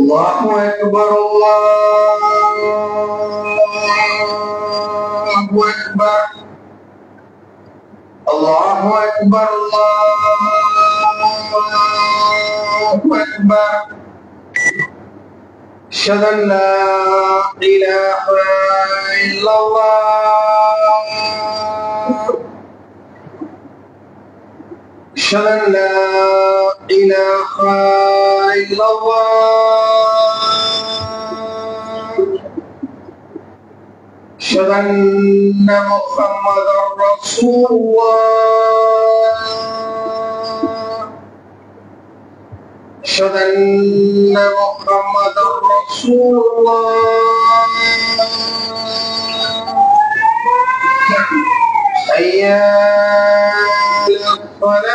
الله أكبر الله أكبر الله أكبر الله أكبر أشهد أن لا إله إلا الله أشهد أن لا إله إلا الله أشهد أن محمدا رسول الله أشهد أن محمدا رسول الله حي على الصلاة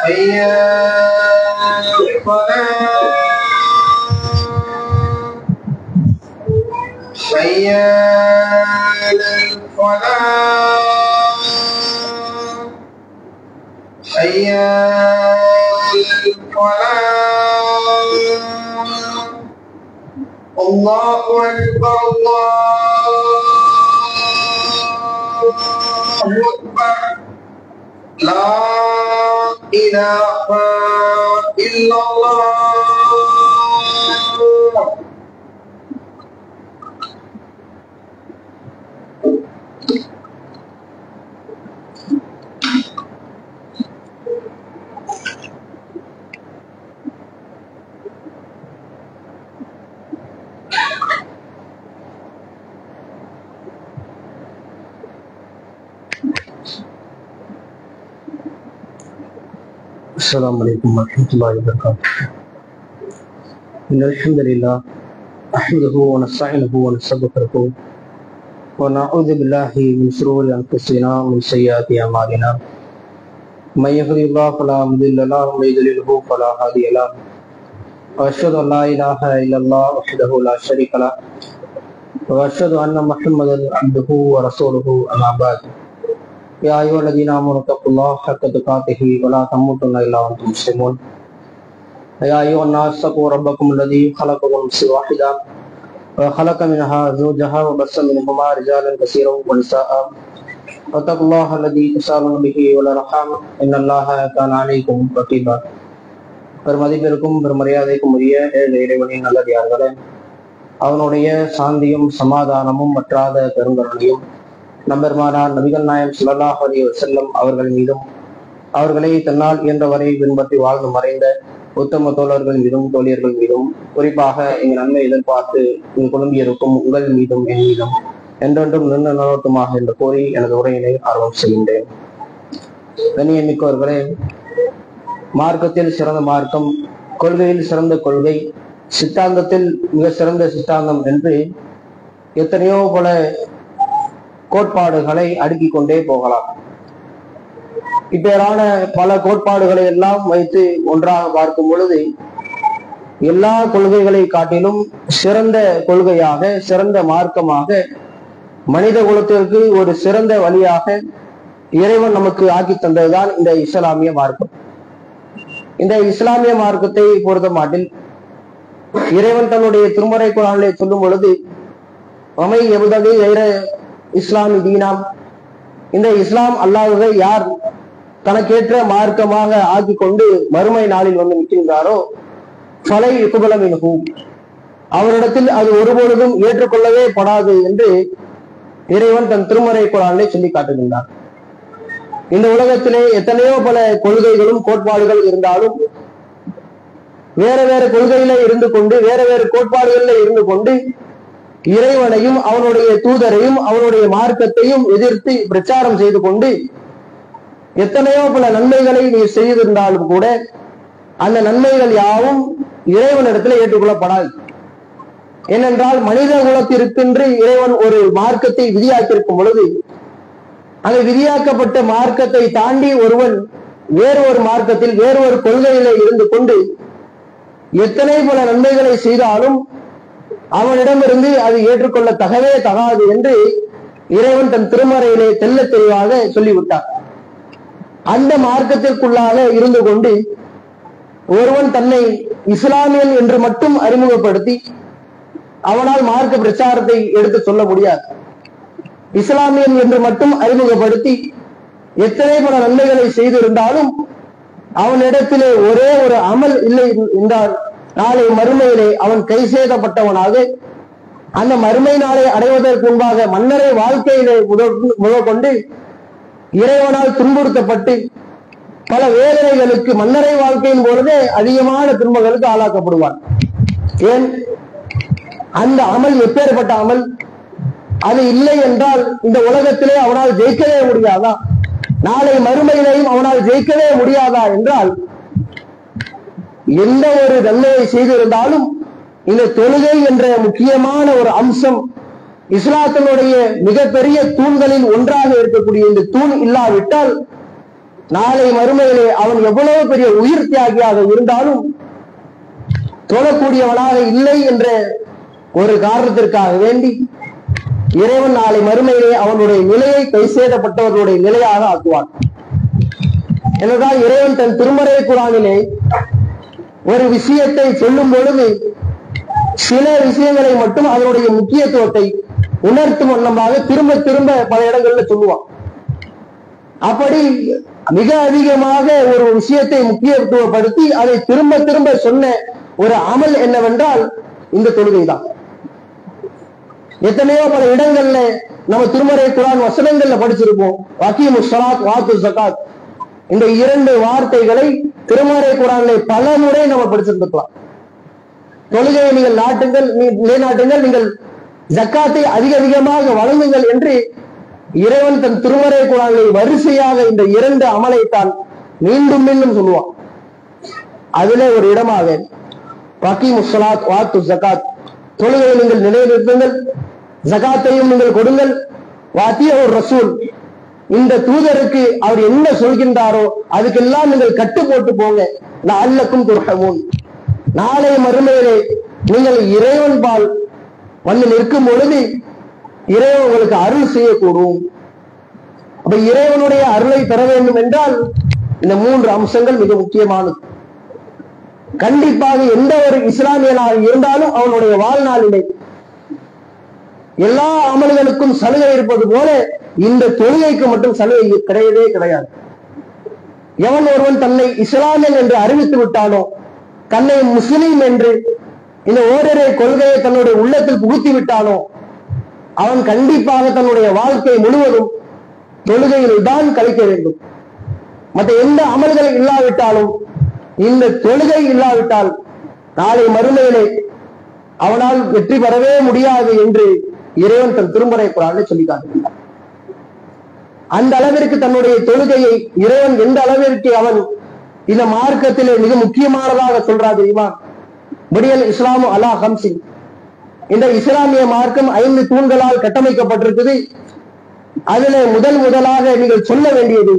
حي على الصلاة حي على الفلاح حي على الفلاح الله أكبر الله أكبر لا إله إلا الله. السلام عليكم ورحمة الله وبركاته. إن الحمد لله نحمده ونستعينه ونستغفره ونعوذ بالله من شرور أنفسنا ومن سيئات أعمالنا. من يهده الله فلا مضل له ومن يضلله فلا هادي له. وأشهد أن لا إله إلا الله وحده لا شريك له وأشهد أن محمدا عبده ورسوله أما بعد. يا أيها الذين آمنوا اتقوا الله حق تقاته ولا تموتن إلا وأنتم مسلمون. يا أيها الناس اتقوا ربكم الذي خلقكم من نفس واحدة وخلق منها زوجها وبث منهما رجالا كثيرا ونساء واتقوا الله الذي تساءلون به والأرحام إن الله كان عليكم رقيبا. பெருமதிப்பிற்கும் பெருமரியாதைக்கும் உரிய இறைவனின் நல்லடியார்களே, அவனுடைய சாந்தியும் சமாதானமும் மற்றாத பெருங்கருணையும் நம்பெருமானார் நபிகள் நாயகம் ஸல்லல்லாஹு அலைஹி வஸல்லம் அவர்கள் மீதும் அவர்களை தன்னால் இயன்றவரை பின்பற்றி வாழ்ந்து மறைந்த உத்தம தோழர்கள் மீதும் தோழியர்கள் மீதும் குறிப்பாக இங்கு நன்மை எதிர்பார்த்து இங்கு குழும்பியிருக்கும் உங்கள் மீதும் என் மீதும் என்றென்றும் நின்று நலோட்டமாக என்று கூறி எனது உரையினை ஆர்வம் செய்கின்றேன். கண்ணியமிக்கவர்களே, மார்க்கத்தில் சிறந்த மார்க்கம், கொள்கையில் சிறந்த கொள்கை, சித்தாந்தத்தில் மிக சிறந்த சித்தாந்தம் என்று எத்தனையோ பல கோட்பாடுகளை அடுக்கிக் கொண்டே போகலாம். இப்பேரான பல கோட்பாடுகளை எல்லாம் வைத்து ஒன்றாக பார்க்கும் பொழுது எல்லா கொள்கைகளை காட்டிலும் சிறந்த கொள்கையாக, சிறந்த மார்க்கமாக, மனித குலத்திற்கு ஒரு சிறந்த வழியாக இறைவன் நமக்கு ஆக்கி தந்ததுதான் இந்த இஸ்லாமிய மார்க்கம். இந்த இஸ்லாமிய மார்க்கத்தை பொறுத்த மாட்டில் இறைவன் தன்னுடைய திருமறை குர்ஆனிலே சொல்லும் பொழுது வமை எபுதகி கைர இஸ்லாமி தீனாம், இந்த இஸ்லாம் அல்லாஹ்வை யார் தனக்கேற்ற மார்க்கமாக ஆக்கி கொண்டு மறுமை நாளில் வந்து நிற்கின்றாரோ ஃபலை யுக்பல மின்ஹு, அவரிடத்தில் அது ஒருபொழுதும் ஏற்றுக்கொள்ளவே படாது என்று இறைவன் தன் திருமறை குர்ஆனிலே சொல்லி காட்டுகின்றார். இந்த உலகத்திலே எத்தனையோ பல கொள்கைகளும் கோட்பாடுகள் இருந்தாலும் வேற வேற கொள்கையில இருந்து கொண்டு வேற வேறு கோட்பாடுகளில் இருந்து கொண்டு இறைவனையும் அவனுடைய தூதரையும் அவனுடைய மார்க்கத்தையும் எதிர்த்து பிரச்சாரம் செய்து கொண்டு எத்தனையோ பல நன்மைகளை நீ செய்திருந்தாலும் கூட அந்த நன்மைகள் யாவும் இறைவனிடத்தில் ஏற்றுக்கொள்ளப்படாது. ஏனென்றால் மனித குலத்திற்கென்று இறைவன் ஒரு மார்க்கத்தை விதியாக்கியிருக்கும் பொழுது அந்த விதியாக்கப்பட்ட மார்க்கத்தை தாண்டி ஒருவன் வேறு ஒரு மார்க்கத்தில் வேறு ஒரு கொள்கையில இருந்து கொண்டு எத்தனை பல நன்மைகளை செய்தாலும் அவனிடமிருந்து அது ஏற்றுக்கொள்ள தகாது என்று இறைவன் தன் திருமறையிலே தெல்ல தெளிவாக சொல்லிவிட்டார். அந்த மார்க்கத்திற்குள்ளாக இருந்து கொண்டு ஒருவன் தன்னை இஸ்லாமியன் என்று மட்டும் அறிமுகப்படுத்தி அவனால் மார்க்க பிரச்சாரத்தை எடுத்து சொல்ல முடியாது. இஸ்லாமியன் என்று மட்டும் அறிமுகப்படுத்தி எத்தனை பல நன்மைகளை செய்திருந்தாலும் அவனிடத்திலே ஒரே ஒரு அமல் இல்லை என்றால் நாளை மறுமையிலே அவன் கை செய்தப்பட்டவனாக, அந்த மறுமை நாளை அடைவதற்கு முன்பாக மன்னரை வாழ்க்கையிலே முதற்கொண்டு இறைவனால் துன்புறுத்தப்பட்டு பல வேதனைகளுக்கு மன்னரை வாழ்க்கையின் பொழுதே அதிகமான துன்பங்களுக்கு ஆளாக்கப்படுவான். ஏன்? அந்த அமல் எப்பேற்பட்ட அமல்? அது இல்லை என்றால் இந்த உலகத்திலே அவனால் ஜெயிக்கவே முடியாதா? நாளை மறுமையிலையும் அவனால் ஜெயிக்கவே முடியாதா என்றால் எந்த ஒரு நன்மையை செய்திருந்தாலும் இந்த தொழுகை என்ற முக்கியமான ஒரு அம்சம் இஸ்லாத்தினுடைய மிகப்பெரிய தூண்களில் ஒன்றாக இருக்கக்கூடிய இந்த தூண் இல்லாவிட்டால் நாளை மறுமையிலே அவன் எவ்வளவு பெரிய உயிர் தியாகியாக இருந்தாலும் தொழக்கூடியவனாக இல்லை என்ற ஒரு காரணத்திற்காக வேண்டி இறைவன் நாளை மறுமையிலே அவனுடைய நிலையை கை சேதப்பட்டவர்களுடைய நிலையாக ஆக்குவான். எனதான் இறைவன் தன் திருமறை குர்ஆனிலே ஒரு விஷயத்தை சொல்லும் பொழுது சில விஷயங்களை மட்டும் அதனுடைய முக்கியத்துவத்தை உணர்த்தும் வண்ணமாக திரும்ப திரும்ப பல இடங்கள்ல சொல்லுவான். அப்படி மிக அதிகமாக ஒரு விஷயத்தை முக்கியத்துவப்படுத்தி அதை திரும்ப திரும்ப சொன்ன ஒரு அமல் என்னவென்றால் இந்த தொழுகை தான். எத்தனையோ பல இடங்கள்ல நம்ம திருமறை குர்ஆன் வசனங்கள்ல படிச்சிருப்போம். வகீமுஸ் ஸலாத் வாத்து ஸகாத் இந்த இரண்டு வார்த்தைகளை திருமறை குர்ஆனிலே பல முறை நம்ம படிச்சிருக்கலாம். தொழுகையை நீங்கள் நிலைநாட்டுங்கள், நீங்கள் ஜக்காத்தை அதிகமாக வழங்குங்கள் என்று இறைவன் தன் திருமறை குர்ஆனிலே வரிசையாக இந்த இரண்டு அமலைத்தான் மீண்டும் மீண்டும் சொல்லுவான். அதிலே ஒரு இடமாக வகீமுஸ் ஸலாத் வாத்து ஸகாத், தொழுகையை நீங்கள் நிலைநிறுத்துங்கள், ஜகாத்தையும் நீங்கள் கொடுங்கள், வாத்தியர் ரசூல், இந்த தூதருக்கு அவர் என்ன சொல்கின்றாரோ அதுக்கெல்லாம் நீங்கள் கட்டு போட்டு போங்க, லஅல்லக்கும் துர்ஹமூன், நாளை மறுமையிலே நீங்கள் இறைவன் பால் வந்து நிற்கும் பொழுது இறைவன் உங்களுக்கு அருள் செய்யக்கூடும். அப்ப இறைவனுடைய அருளை பெற வேண்டும் என்றால் இந்த மூன்று அம்சங்கள் மிக முக்கியமானது. கண்டிப்பாக எந்த ஒரு இஸ்லாமியனாக இருந்தாலும் அவனுடைய வாழ்நாளிலே எல்லா அமல்களுக்கும் சலுகை இருப்பது போல இந்த தொழுகைக்கு மட்டும் சலுகை கிடையவே கிடையாது. எவன் ஒருவன் தன்னை இஸ்லாமியன் என்று அறிவித்து விட்டானோ, தன்னை முஸ்லிம் என்று இந்த ஓரிரை கொள்கையை தன்னுடைய உள்ளத்தில் புகுத்தி விட்டானோ, அவன் கண்டிப்பாக தன்னுடைய வாழ்க்கை முழுவதும் தொழுகையில் தான் கழிக்க வேண்டும். மற்ற எந்த அமல்கள் இல்லாவிட்டாலும் இந்த தொழுகை இல்லாவிட்டால் நாளை மறுமையிலே அவனால் வெற்றி பெறவே முடியாது என்று இறைவன் தன் திருமறை குர்ஆனிலே சொல்லி காட்டுகிறார். அந்த அளவிற்கு தன்னுடைய தொழுகையை இறைவன் எந்த அளவிற்கு அவன் இந்த மார்க்கத்திலே மிக முக்கியமானதாக சொல்றார் தெரியுமா? புனியல் இஸ்லாமு அலா ஹம்சின், இந்த இஸ்லாமிய மார்க்கம் 5 தூண்களால் கட்டமைக்கப்பட்டிருக்குது. அதுல முதலாக நீங்கள் சொல்ல வேண்டியது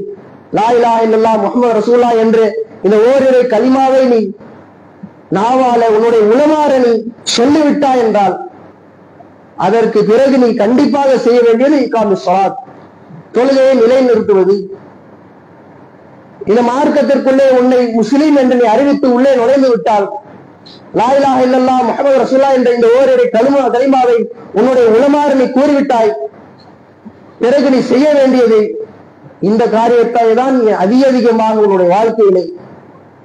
லா இலாஹ இல்லல்லாஹ் முஹம்மது ரசூலுல்லாஹ் என்று இந்த ஓரிரை கலிமாவை நீ நாவால உன்னுடைய உளமாற நீ சொல்லிவிட்டாய் என்றால் அதற்கு பிறகு நீ கண்டிப்பாக செய்ய வேண்டியது இகாமுஸ் ஸலாத், தொழுகையை நிலைநிறுத்துவது. இந்த மார்க்கத்திற்குள்ளே உன்னை முஸ்லீம் என்று நீ அறிவித்து உள்ளே நுழைந்து விட்டால், லா இலாஹ இல்லல்லாஹ் முஹம்மது ரசூலுல்லாஹ் என்ற இந்த ஓரிரை கலிமாவை உன்னுடைய உளமாற நீ கூறிவிட்டாய், பிறகு நீ செய்ய வேண்டியது இந்த காரியத்தை தான் நீ அதிகமாக உன்னுடைய வாழ்க்கையிலே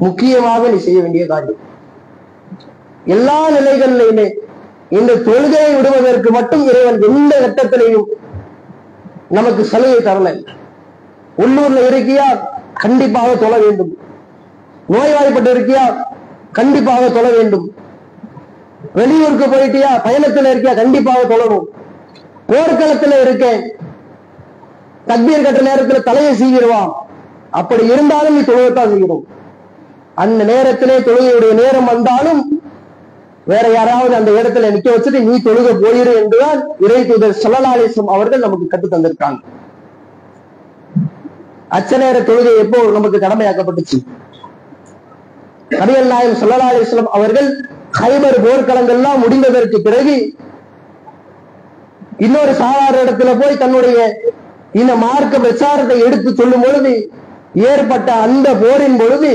முக்கியமாக நீ செய்ய வேண்டிய காரியம். எல்லா நிலைகளிலுமே இந்த தொழுகையை விடுவதற்கு மட்டும் இறைவன் எந்த கட்டத்திலையும் நமக்கு சலுகை தரல. உள்ளூர்ல இருக்கியா கண்டிப்பாக தொழ வேண்டும், நோய்வாய்ப்பட்டு இருக்கியா கண்டிப்பாக தொழ வேண்டும், வெளியூருக்கு போயிட்டியா பயணத்துல இருக்கியா கண்டிப்பாக தொழணும், போர்க்களத்துல இருக்கேன் தக்பீர் கட்ட நேரத்துல தலையை சீவிடுவான், அப்படி இருந்தாலும் நீ தொழுகத்தான் செய்யணும். அந்த நேரத்திலே தொழுகையுடைய நேரம் வந்தாலும் வேற யாராவது அந்த இடத்துல நிக்க வச்சுட்டு நீ தொழுக போயிரு என்றுதான் இறை தூதர் ஸல்லல்லாஹு அலைஹி வஸல்லம் அவர்கள் நமக்கு கற்று தந்திருக்காங்க. அச்ச நேர தொழுகை எப்போ நமக்கு கடமையாக்கப்பட்டுச்சு? நபிகள் நாயகம் ஸல்லல்லாஹு அலைஹி வஸல்லம் அவர்கள் கைபர் போர்க்களங்கள்லாம் முடிந்ததற்கு பிறகு இன்னொரு சாதாரண இடத்துல போய் தன்னுடைய இந்த மார்க்க பிரச்சாரத்தை எடுத்து சொல்லும் பொழுது ஏற்பட்ட அந்த போரின் பொழுது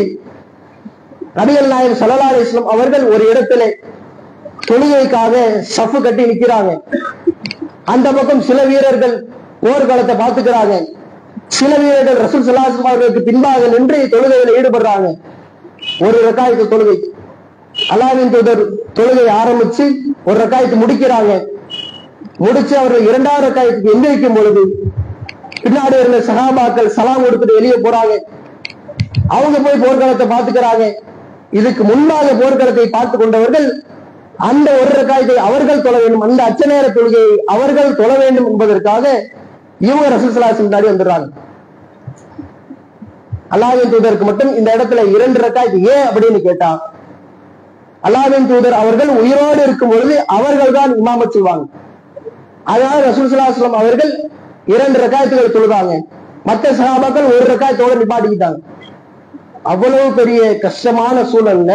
நபிகள் நாயகம் ஸல்லல்லாஹு அலைஹி வஸல்லம் அவர்கள் ஒரு இடத்திலே தொழுகைக்காக சஃப் கட்டி நிற்கிறாங்க. அந்த பக்கம் சில வீரர்கள் போர்க்களத்தை பார்த்துக்கிறாங்க. சில வீரர்கள் ரசூல் ஸல்லல்லாஹு அலைஹி வஸல்லம் அவர்களுக்கு பின்பாக நின்று தொழுகையில் ஈடுபடுறாங்க. ஒரு ரக்காயத்து தொழுகை, அல்லாஹ்வின் தூதர் தொழுகை ஆரம்பிச்சு ஒரு ரக்காயத்து முடிக்கிறாங்க. முடிச்சு அவர்கள் இரண்டாவது ரக்காயத்துக்கு எந்திரிக்கும் பொழுது பின்னாடி இருந்த சஹாபாக்கள் சலாம் கொடுத்துட்டு வெளியே போறாங்க. அவங்க போய் போர்க்களத்தை பார்த்துக்கிறாங்க. இதுக்கு முன்பாக போர்க்களத்தை பார்த்து கொண்டவர்கள் அந்த ஒரு ரக்காயத்தை அவர்கள் தொழ வேண்டும், அந்த அச்ச நேர தொழுகையை அவர்கள் தொழ வேண்டும் என்பதற்காக இவங்க ரசூல் ஸல்லல்லாஹு அலைஹி வஸல்லம் முன்னாடி வந்துடுறாங்க. அல்லாஹ்வின் தூதருக்கு மட்டும் இந்த இடத்துல 2 ரக்காயத்து ஏன் அப்படின்னு கேட்டா, அல்லாஹ்வின் தூதர் அவர்கள் உயிரோடு இருக்கும் பொழுது அவர்கள் தான் இமாமத் செய்வாங்க. அதனால ரசூல் ஸல்லல்லாஹு அலைஹி வஸல்லம் அவர்கள் 2 ரக்காயத்துகள் தொழுதாங்க. மற்ற சஹாபாக்கள் 1 ரக்காயத்தோட நிப்பாட்டிக்கிட்டாங்க. அவ்வளவு பெரிய கஷ்டமான சூழல்ல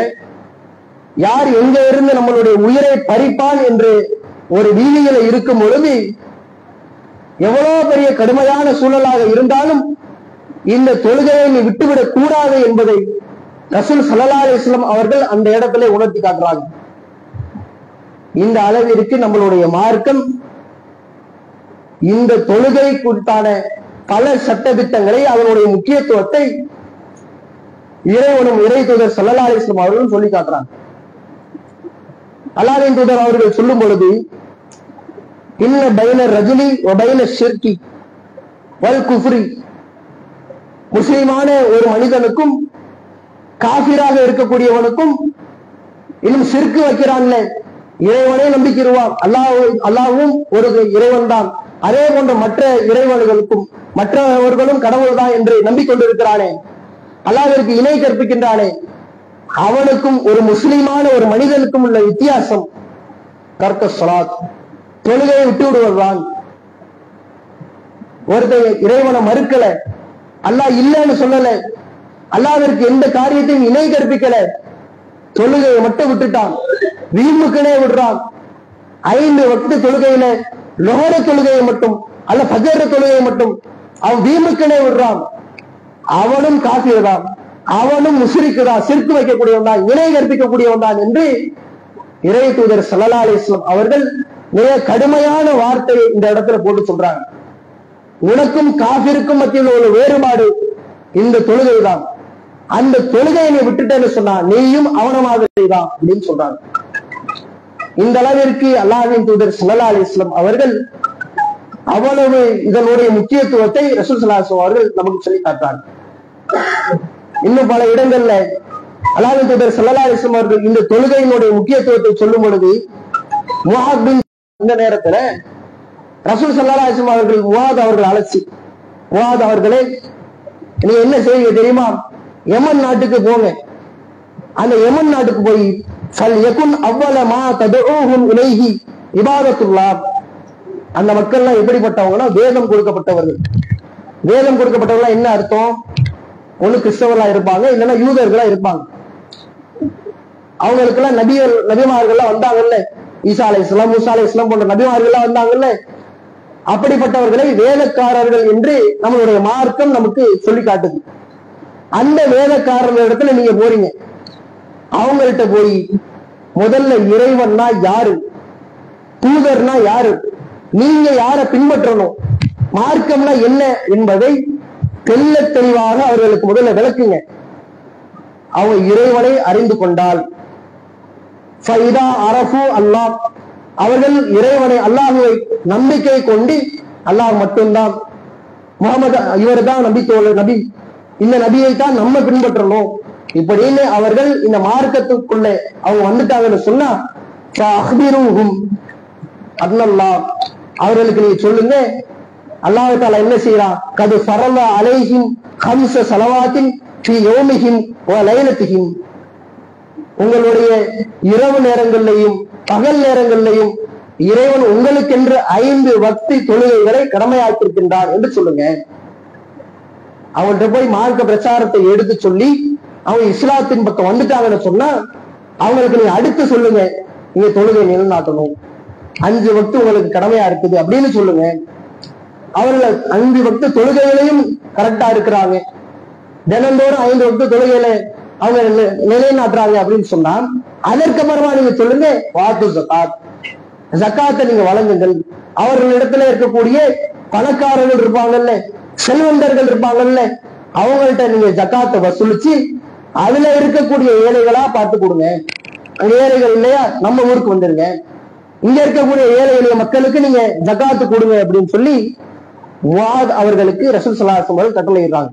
யார் எங்க இருந்து நம்மளுடைய உயிரை பறிப்பான் என்று ஒரு வீதியில இருக்கும் பொழுது எவ்வளவு பெரிய கடுமையான சூழலாக இருந்தாலும் இந்த தொழுகையை நீ விட்டுவிடக் கூடாது என்பதை ரசூல் ஸல்லல்லாஹு அலைஹி வஸல்லம் அவர்கள் அந்த இடத்துல உணர்த்தி காட்டுறாங்க. இந்த அளவிற்கு நம்மளுடைய மார்க்கம் இந்த தொழுகை குறித்தான பல சட்டதிட்டங்களை அதனுடைய முக்கியத்துவத்தை இறைவனும் இறை தூதர் ஸல்லல்லாஹு அலைஹி வஸல்லம் அவர்களும் சொல்லி காட்டுறாங்க. அல்லாஹ்வின் தூதர் அவர்கள் சொல்லும் பொழுது இன்ன பைன ரஜுலி வ பைன ஷிர்கி வல் குஃப்ரி, முஸ்லிமான ஒரு மனிதனுக்கும் காஃபிராக இருக்கக்கூடியவனுக்கும் இன்னும் ஷிர்க் வைக்கிறான்ல, இறைவனே நம்பிக்கிடுவான், அல்லாஹ்வும் ஒரு இறைவன் தான், அதே போன்ற மற்ற இறைவன்களுக்கும் மற்றவர்களும் கடவுள் தான் என்று நம்பிக்கொண்டிருக்கிறானே, அல்லாஹ்விற்கு இணை கற்பிக்கின்றானே, அவனுக்கும் ஒரு முஸ்லிமான ஒரு மனிதனுக்கும் உள்ள வித்தியாசம் தர்க்க ஸலாத், தொழுகையை விட்டு விடுவதுதான். ஒருத்தர் இறைவனை மறுக்கல, அல்லாஹ் இல்லைன்னு சொல்லல, அல்லாஹ்விற்கு எந்த காரியத்தையும் இணை கற்பிக்கல, தொழுகையை மட்டும் விட்டுட்டான், வீம்புக்குனே விடுறான். 5 வக்து தொழுகையில லொஹர தொழுகையை மட்டும் அல்ல ஃபஜ்ர் தொழுகையை மட்டும் அவன் வீம்புக்குனே விடுறான், அவனும் காஃபிர் தான், அவனும் முஸ்ரிக் தான், ஷிர்க் வைக்கக்கூடியவன் தான், இணை கற்பிக்கக்கூடியவன் தான் என்று இறை தூதர் ஸல்லல்லாஹு அலைஹி வஸல்லம் அவர்கள் மிக கடுமையான வார்த்தையை இந்த இடத்துல போட்டு சொல்றாங்க. உனக்கும் காஃபிருக்கும் மத்தியில் உள்ள வேறுபாடு இந்த தொழுகை தான், அந்த தொழுகையை நீ விட்டுட்டேன்னு சொன்னா நீயும் அவன மாதிரி தான் அப்படின்னு சொல்றாங்க. இந்த அளவிற்கு அல்லாஹ்வின் தூதர் ஸல்லல்லாஹு அலைஹி வஸல்லம் அவர்கள் அவ்வளவு இதனுடைய முக்கியத்துவத்தை ரசூல் ஸல்லல்லாஹு அலைஹி வஸல்லம் அவர்கள் நமக்கு சொல்லி காட்டுறாங்க. இன்னும் பல இடங்கள்ல அல்லாஹ்வின் தூதர் ஸல்லல்லாஹு அலைஹி வஸல்லம் அவர்கள் இந்த தொழுகையினுடைய முக்கியத்துவத்தை சொல்லும் பொழுது முஆத் பின் இந்த நேரத்துல ரசூல் ஸல்லல்லாஹு அலைஹி வஸல்லம் அவர்கள் முஆத் அவர்கள் அழைச்சி, முஆத் அவர்களே நீ என்ன செய்வீங்க தெரியுமா, யமன் நாட்டுக்கு போங்க, அந்த யமன் நாட்டுக்கு போய் ஃபல் யகுன் அவ்வல மா ததுஊஹும் இலைஹி இபாதத்துல்லாஹ், அந்த மக்கள்லாம் எப்படிப்பட்டவங்கன்னா வேதம் கொடுக்கப்பட்டவர்கள். வேதம் கொடுக்கப்பட்டவர்கள் என்ன அர்த்தம், ஒண்ணு கிறிஸ்தவர்களா இருப்பாங்க, இல்லைன்னா யூதர்களா இருப்பாங்க. அவங்களுக்கு எல்லாம் நபிமார்கள்லாம் வந்தாங்கல்ல, ஈசா அலைஹிஸ்ஸலாம் மூசா அலைஹிஸ்ஸலாம் போன்ற நபிமார்கள்லாம் வந்தாங்கல்ல, அப்படிப்பட்டவர்களை வேதக்காரர்கள் என்று நம்மளுடைய மார்க்கம் நமக்கு சொல்லி காட்டுது. அந்த வேதக்காரர்கள் இடத்துல நீங்க போறீங்க, அவங்கள்ட்ட போய் முதல்ல இறைவன்னா யாரு, தூதர்னா யாரு, நீங்க யாரை பின்பற்றணும், மார்க்கம்னா என்ன என்பதை தெல்ல தெளிவாக அவர்களுக்கு முதல்ல விளக்குங்க. அவங்க இறைவனை அறிந்து கொண்டால் ஃபைதா அரஃபு அல்லாஹ், அவர்கள் இறைவனை அல்லாஹுவை நம்பிக்கை கொண்டு அல்லாஹ் மட்டும்தான், முகமது இவர் தான் நபி, இந்த நபியை தான் நம்ம பின்பற்றணும் இப்படின்னு அவர்கள் இந்த மார்க்கத்துக்குள்ள அவங்க வந்துட்டாங்கன்னு சொன்னா அல்லாஹ் அவர்களுக்கு நீங்க சொல்லுங்க, அல்லாஹ் தஆலா என்ன செய்யறான், கது ஃபரல அலைஹிம் ஹம்ஸ ஸலவாத்தின் ஃபீ யௌமிஹிம் வ லைலத்திஹிம், உங்களுடைய இரவு நேரங்களிலேயும் பகல் நேரங்களிலேயும் இறைவன் உங்களுக்கென்று 5 வக்தி தொழுகைகளை கடமையாக்கியிருக்கின்றார் என்று சொல்லுங்க. அவங்கள்ட்ட போய் மார்க்க பிரச்சாரத்தை எடுத்து சொல்லி அவங்க இஸ்லாத்தின் பக்கம் வந்துட்டாங்கன்னு சொன்னா அவங்களுக்கு நீங்க அடுத்து சொல்லுங்க, நீங்க தொழுகை நிலைநாட்டணும், 5 வக்து உங்களுக்கு கடமையா இருக்குது அப்படின்னு சொல்லுங்க. அவர்கள் 5 வக்து தொழுகைகளையும் கரெக்டா இருக்கிறாங்க, தினந்தோறும் 5 வக்து தொழுகையில அவங்க நிலைநாட்டுறாங்க அப்படின்னு சொன்னா, அதற்கப்புறமா நீங்க சொல்லுங்க வாத்து ஜகாத், ஜக்காத்தை நீங்க வழங்குங்கள். அவர்களிடத்துல இருக்கக்கூடிய பணக்காரர்கள் இருப்பாங்கல்ல, செல்வந்தர்கள் இருப்பாங்கல்ல, அவங்கள்ட்ட நீங்க ஜக்காத்தை வசூலிச்சு அதுல இருக்கக்கூடிய ஏழைகளா பார்த்து கொடுங்க. அங்க ஏழைகள் இல்லையா, நம்ம ஊருக்கு வந்துருங்க, இங்க இருக்கக்கூடிய ஏழை எளிய மக்களுக்கு நீங்க ஜக்காத்து கொடுங்க அப்படின்னு சொல்லி முஆத் அவர்களுக்கு ரசூல் ஸல்லல்லாஹு அலைஹி வஸல்லம் கட்டளையிடுறாங்க.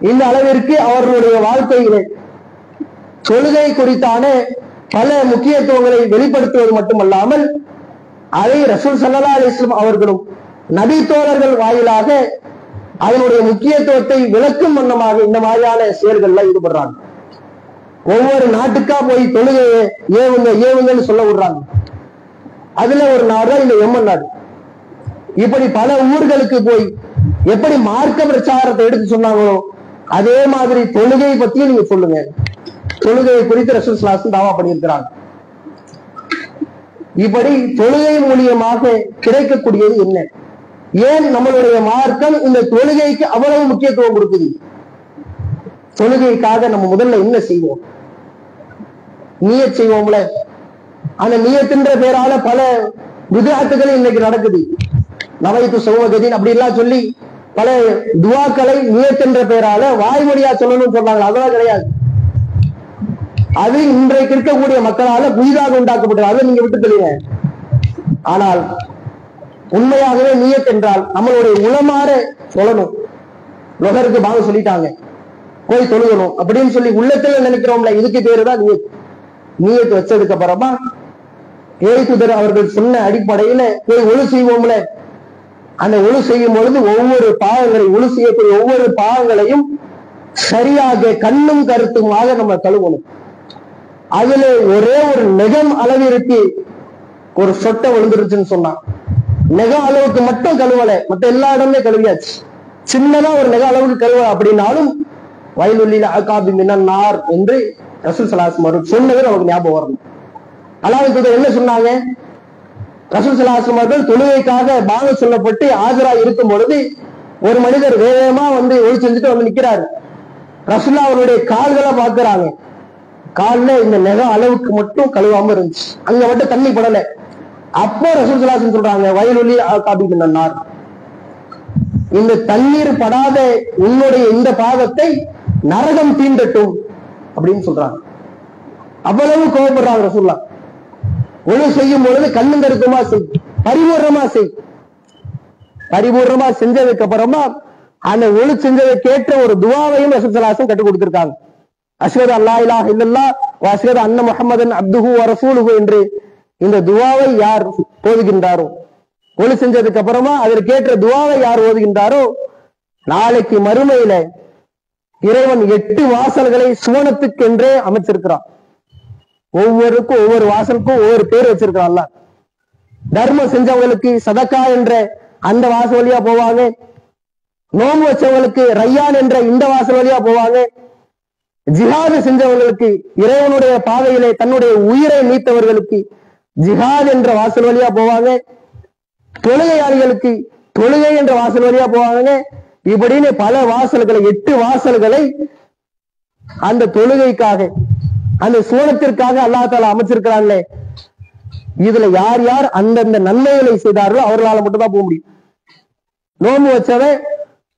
இந்த அளவிற்கு அவர்களுடைய வாழ்க்கையிலே தொழுகை குறித்தான பல முக்கியத்துவங்களை வெளிப்படுத்துவது மட்டுமல்லாமல் அதை ரசூல் ஸல்லல்லாஹு அலைஹி வஸல்லம் அவர்களும் நபி தோழர்கள் வாயிலாக அதனுடைய முக்கியத்துவத்தை விளக்கும் வண்ணமாக இந்த மாதிரியான செயல்கள்ல ஈடுபடுறாங்க. ஒவ்வொரு நாட்டுக்கா போய் தொழுகையை ஏவுங்கன்னு சொல்ல விடுறாங்க. அதுல ஒரு நாடு தான் இந்த யமன் நாடு. இப்படி பல ஊர்களுக்கு போய் எப்படி மார்க்க பிரச்சாரத்தை எடுத்து சொன்னாங்களோ அதே மாதிரி தொழுகை பத்தியும் நீங்க சொல்லுங்க. தொழுகையை குறித்து ரசூல் ஸல்லல்லாஹு அலைஹி வஸல்லம் தாவா பண்ணியிருக்கிறாங்க. இப்படி தொழுகை மூலியமாக கிடைக்கக்கூடியது என்ன? ஏன் நம்மளுடைய மார்க்கம் இந்த தொழுகைக்கு அவ்வளவு முக்கியத்துவம் கொடுக்குது? தொழுகைக்காக நம்ம முதல்ல என்ன செய்வோம்? நியத் செய்வோம்ல. அந்த நியத்தின்ற பேரால பல விதத்துகள் இன்னைக்கு நடக்குது. நவைத்து சௌவகதீன் அப்படி எல்லாம் சொல்லி பல துவாக்களை நியத்தின்ற பேரால வாய்மொழியா சொல்லணும்னு சொன்னாங்க. அதெல்லாம் கிடையாது. அது இன்றைக்கு இருக்கக்கூடிய மக்களால புதிதாக உண்டாக்கப்பட்டது. அதை நீங்க விட்டு தெளிங்க. ஆனால் உண்மையாகவே நியத் என்றால் நம்மளுடைய உளமாற சொல்லணும். லொகருக்கு பாங்க சொல்லிட்டாங்க, போய் தொழுகணும் அப்படின்னு சொல்லி உள்ளத்துல நினைக்கிறோம்ல, இதுக்கு பேருதான் நியத். நியத் வச்சதுக்கு அப்புறமா ஏய்துதர் அவர்கள் சொன்ன அடிப்படையில போய் ஒழு செய்வோம்ல. அந்த ஒழு செய்யும் பொழுது ஒவ்வொரு பாவங்களையும், ஒழு செய்யக்கூடிய ஒவ்வொரு பாவங்களையும் சரியாக கண்ணும் கருத்துமாக நம்ம கழுவணும். அதுல ஒரே ஒரு நெகம் அளவிற்கு ஒரு சொட்டை விழுந்துருச்சுன்னு சொன்னா, நெகம் அளவுக்கு மட்டும் கழுவல, மற்ற எல்லா இடமே கழுவியாச்சு. சின்னதா ஒரு நெக அளவுக்கு கழுவ அப்படின்னாலும் வயலுள்ளில அகாபி மினன் நார் என்று ரசூல் ஸல்லல்லாஹு அலைஹி வஸல்லம் சொன்னது நமக்கு ஞாபகம் வரணும். அல்லாஹ்வின் தூதர் என்ன சொன்னாங்க? ரசூல் ஸல்லல்லாஹு அலைஹி வஸல்லம் அவர்கள் தொழுகைக்காக பாங்க சொல்லப்பட்டு ஆஜரா இருக்கும் பொழுது ஒரு மனிதர் வேகமா வந்து ஒளி செஞ்சுட்டு வந்து நிக்கிறாரு. ரசூலுல்லாஹ் அவருடைய கால்களை பார்க்கிறாங்க. கால்ல இந்த நெக அளவுக்கு மட்டும் கழுவாம இருந்துச்சு, அங்க மட்டும் தண்ணி படல. அப்போ ரசூல் ஸல்லல்லாஹு அலைஹி வஸல்லம் சொல்றாங்க வயலுள்ளில அகாபி மினன் நார், இந்த தண்ணீர் படாத உன்னுடைய இந்த பாவத்தை நரகம் தீண்டட்டும் அப்படின்னு சொல்றாங்க. அவ்வளவு கோபப்படுறாங்க ரசூலுல்லாஹ். ஒழு செய்யும் பொழுது கண்ணும் கருத்துமா செய், பரிபூர்ணமா செய். பரிபூர்ணமா செஞ்சதுக்கு அப்புறமா அந்த ஒழு செஞ்சதை கேட்ட ஒரு துவாவையும் ரசூல் ஸல்லல்லாஹு அலைஹி வஸல்லம் கற்றுக் கொடுத்திருக்காங்க. அஷ்ஹது அல்லா இலாஹ இல்லல்லாஹ் வ அஷ்ஹது அன்ன முஹம்மதன் அப்துஹு வ ரசூலுஹு என்று இந்த துவாவை யார் ஓதுகின்றாரோ, ஒழு செஞ்சதுக்கு அப்புறமா அதில் கேட்ட துவாவை யார் ஓதுகின்றாரோ, நாளைக்கு மறுமையில இறைவன் 8 வாசல்களை சுவனத்துக்கு என்றே அமைச்சிருக்கிறான். ஒவ்வொருக்கும் ஒவ்வொரு வாசலுக்கும் ஒவ்வொரு பேர் வச்சிருக்கிறான்ல. தர்மம் செஞ்சவங்களுக்கு சதக்கா என்ற அந்த வாசல் வழியா போவாங்க. நோம்பு வச்சவங்களுக்கு ரையான் என்ற இந்த வாசல் வழியா போவாங்க. ஜிஹாது செஞ்சவங்களுக்கு, இறைவனுடைய பாதையிலே தன்னுடைய உயிரை நீத்தவர்களுக்கு ஜிஹாத் என்ற வாசல் வழியா போவாங்க. தொழுகையாளிகளுக்கு தொழுகை என்ற வாசல் வழியா போவாங்க. இப்படின்னு பல வாசல்களை, 8 வாசல்களை அந்த தொழுகைக்காக, அந்த சோனத்திற்காக அல்லாஹ் தஆலா அமைச்சிருக்கிறாங்களே. இதுல யார் யார் அந்தந்த நன்மைகளை செய்தார்களோ அவர்களால மட்டும்தான் போக முடியும். நோம்பு வச்சவன்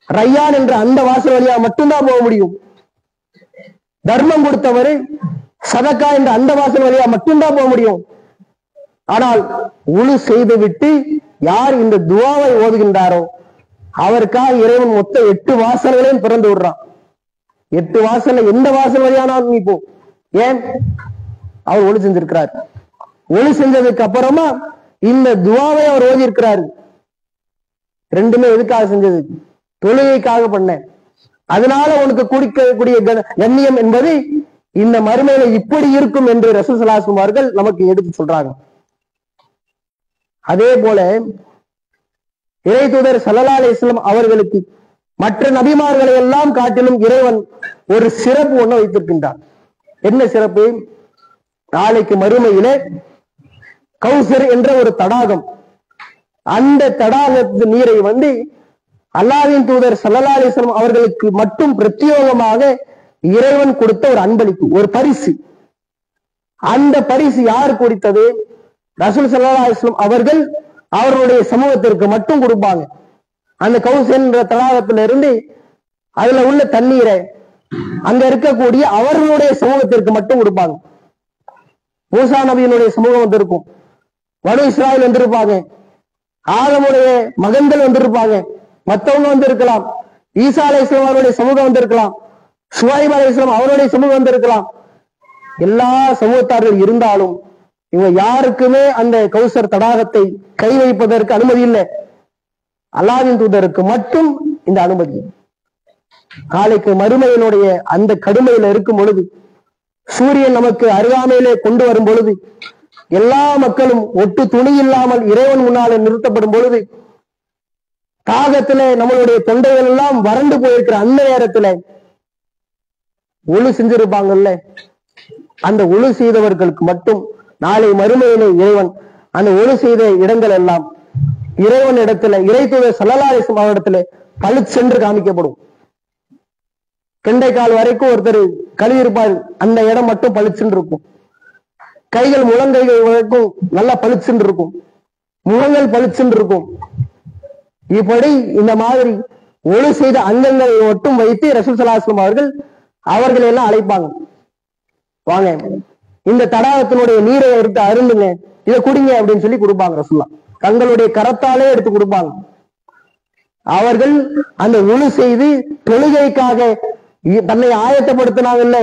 ரையான் என்ற அந்த வாசல் வழியா மட்டும்தான் போக முடியும். தர்மம் கொடுத்தவர் சதக்கா என்ற அந்த வாசல் வழியா மட்டும்தான் போக முடியும். ஆனால் உழு செய்து விட்டு யார் இந்த துவாவை ஓதுகின்றாரோ அவருக்காக இறைவன் மொத்த 8 வாசல்களையும் பிறந்து விடுறான். 8 வாசல்ல எந்த வாசல் வழியானாலும் நீ போ. ஏன்? அவர் ஒளி செஞ்சிருக்கிறார். ஒளி செஞ்சதுக்கு அப்புறமா இந்த துவாவை அவர் ஓதி இருக்கிறாரு. ரெண்டுமே எதுக்காக செஞ்சது? தொழுகைக்காக பண்ண. அதனால உனக்கு குடிக்கக்கூடிய கண்ணியம் என்பது இந்த மறுமையில இப்படி இருக்கும் என்று ரசூல் ஸல்லல்லாஹு அலைஹி வஸல்லம் அவர்கள் நமக்கு எடுத்து சொல்றாங்க. அதே போல இறை தூதர் ஸல்லல்லாஹு அலைஹி வஸல்லம் அவர்களுக்கு மற்ற நபிமார்களை எல்லாம் காட்டிலும் இறைவன் ஒரு சிறப்பு ஒண்ணு வைத்திருக்கின்றார். என்ன சிறப்பு? நாளைக்கு மறுமையிலே கௌசர் என்ற ஒரு தடாகம், அந்த தடாகத்து நீரை வந்து அல்லாஹ்வின் தூதர் ஸல்லல்லாஹு அலைஹி வஸல்லம் அவர்களுக்கு மட்டும் பிரத்யேகமாக இறைவன் கொடுத்த ஒரு அன்பளிப்பு, ஒரு பரிசு. அந்த பரிசு யார் கொடுத்தது? ரசூல் ஸல்லல்லாஹு அலைஹி வஸல்லம் அவர்கள் அவர்களுடைய சமூகத்திற்கு மட்டும் கொடுப்பாங்க. அந்த கௌஸ் என்ற தடாகத்திலிருந்து அதுல உள்ள தண்ணீரை அங்க இருக்கக்கூடிய அவர்களுடைய சமூகத்திற்கு மட்டும் கொடுப்பாங்க. மூசா நபியினுடைய சமூகம் வந்திருக்கும், பனு இஸ்ராயல் வந்திருப்பாங்க, ஆதமுடைய மகன்கள் வந்திருப்பாங்க, மற்றவங்க வந்திருக்கலாம், ஈசா அலைஹிஸ்ஸலாம் அவருடைய சமூகம் வந்திருக்கலாம், சுவைப் அலைஹிஸ்ஸலாம் அவருடைய சமூகம் வந்திருக்கலாம். எல்லா சமூகத்தார்கள் இருந்தாலும் இவங்க யாருக்குமே அந்த கௌசர் தடாகத்தை கை வைப்பதற்கு அனுமதி இல்லை. அல்லாஹ்வின் தூதருக்கு மட்டும் இந்த அனுமதி. நாளைக்கு மறுமையினுடைய அந்த கடுமையில இருக்கும் பொழுது, சூரியன் நமக்கு அருகாமையிலே கொண்டு வரும் பொழுது, எல்லா மக்களும் ஒட்டு துணி இல்லாமல் இறைவன் முன்னாலே நிறுத்தப்படும் பொழுது, தாகத்திலே நம்மளுடைய தொண்டைகள் எல்லாம் வறண்டு போயிருக்கிற அந்த நேரத்துல ஒழு செஞ்சிருப்பாங்கல்ல, அந்த ஒழு செய்தவர்களுக்கு மட்டும் நாளை மறுமையிலே இறைவன் அந்த ஒழு செய்த இடங்கள் எல்லாம் இறைவன் இடத்துல, இறை தூதர் ஸல்லல்லாஹு அலைஹி வஸல்லம் அவரிடத்துல பளிச்சென்று காமிக்கப்படும். கெண்டைக்கால் வரைக்கும் ஒருத்தர் கழுவிருப்பார், அந்த இடம் மட்டும் பளிச்சுன்னு இருக்கும். கைகள் முழங்கைகள் வரைக்கும் நல்லா பளிச்சுன்னு இருக்கும், முகங்கள் பளிச்சுன்னு இருக்கும். இப்படி இந்த மாதிரி ஒழு செய்த அங்கங்களை மட்டும் வைத்து ரசூல் ஸல்லல்லாஹு அலைஹி வஸல்லம் அவர்கள் எல்லாம் அழைப்பாங்க, வாங்க இந்த தடாகத்தினுடைய நீரை எடுத்து அருந்துங்க, இதை குடிங்க அப்படின்னு சொல்லி கொடுப்பாங்க. ரசூலுல்லாஹ் தங்களுடைய கரத்தாலே எடுத்து கொடுப்பாங்க. அவர்கள் அந்த ஒழு செய்து தொழுகைக்காக தன்னை ஆயத்தப்படுத்தினாங்கல்ல,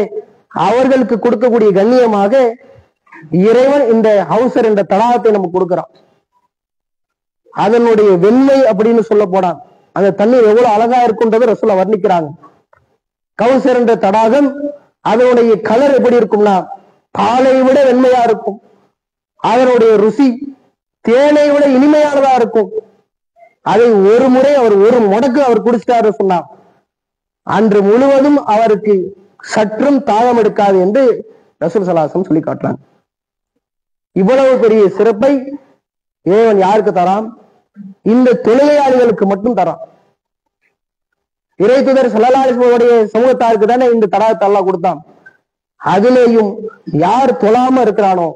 அவர்களுக்கு கொடுக்கக்கூடிய கண்ணியமாக இறைவன் இந்த ஹவுசர் என்ற தடாகத்தை நமக்கு கொடுக்கிறான். அதனுடைய வெண்மை அப்படின்னு சொல்ல போனான், அந்த தண்ணீர் எவ்வளவு அழகா இருக்குன்றதை ரசூலுல்லாஹ் வர்ணிக்கிறாங்க. கௌசர் என்ற தடாகம் அதனுடைய கலர் எப்படி இருக்கும்னா பாலை விட வெண்மையா இருக்கும். அதனுடைய ருசி தேனை விட இனிமையானதா இருக்கும். அதை ஒரு முறை அவர் ஒரு முடக்கு அவர் குடிச்சிட்டாரு சொன்னார், அன்று முழுவதும் அவருக்கு சற்றும் தாகம் எடுக்காது என்று ரசூல் ஸல்லல்லாஹு அலைஹி வஸல்லம் சொல்லி காட்டுறாங்க. இவ்வளவு பெரிய சிறப்பை இறைவன் யாருக்கு தரான்? இந்த தொழுகையாளிகளுக்கு மட்டும் தரான். இறை தூதர் ஸல்லல்லாஹு அலைஹி வஸல்லம் சமூகத்தாருக்கு தானே இந்த தடாகத்தை அல்லாஹ் கொடுத்தான். அதிலேயும் யார் தொழாம இருக்கிறானோ,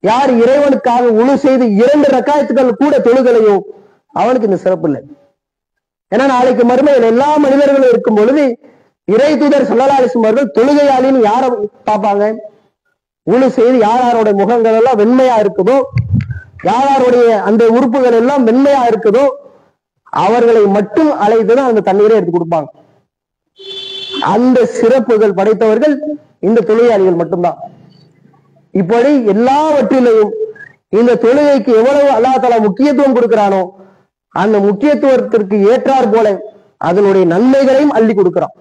யார் இறைவனுக்காக உழு செய்து 2 ரக்காயத்துக்கள் கூட தொழுகலையோ அவனுக்கு இந்த சிறப்பு இல்லை. ஏன்னா நாளைக்கு மறுமையில் எல்லா மனிதர்களும் இருக்கும் பொழுது இறை தூதர் ஸல்லல்லாஹு அலைஹி வஸல்லம் அவர்கள் தொழுகையாளின்னு யாரை பார்ப்பாங்க? உழு செய்து யாருடைய முகங்கள் எல்லாம் வெண்மையா இருக்குதோ, யாருடைய அந்த உறுப்புகள் எல்லாம் வெண்மையா இருக்குதோ அவர்களை மட்டும் அழைத்துதான் அந்த தண்ணீரை எடுத்து கொடுப்பாங்க. அந்த சிறப்புகள் படைத்தவர்கள் இந்த தொழுகையாளிகள் மட்டும்தான். இப்படி எல்லாவற்றிலையும் இந்த தொழுகைக்கு எவ்வளவு அல்லாஹ் தஆலா முக்கியத்துவம் கொடுக்கிறானோ அந்த முக்கியத்துவத்திற்கு ஏற்றார் போல அதனுடைய நன்மைகளையும் அள்ளி கொடுக்கிறான்.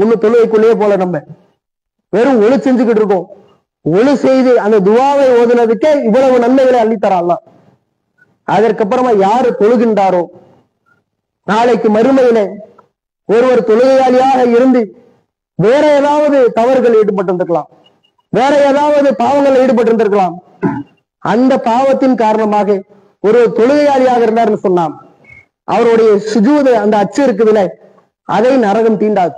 ஒண்ணு தொழுகைக்குள்ளேயே போல நம்ம வெறும் ஒளி செஞ்சுக்கிட்டு இருக்கோம், ஒளி செய்து அந்த துவாவை ஓதுனதுக்கே இவ்வளவு நன்மைகளை அள்ளித்தரான் அல்லாஹ். அதற்கப்புறமா யாரு தொழுகின்றாரோ நாளைக்கு மறுமையில ஒருவர் தொழுகையாளியாக இருந்து வேற ஏதாவது தவறுகள் ஈடுபட்டிருந்திருக்கலாம், வேற ஏதாவது பாவங்கள் ஈடுபட்டிருந்திருக்கலாம். அந்த பாவத்தின் காரணமாக ஒரு தொழுகையாளியாக இருந்தார்னு சொன்னான், அவருடைய சுஜூது அந்த அச்சு இருக்குதுல அதை நரகம் தீண்டாது.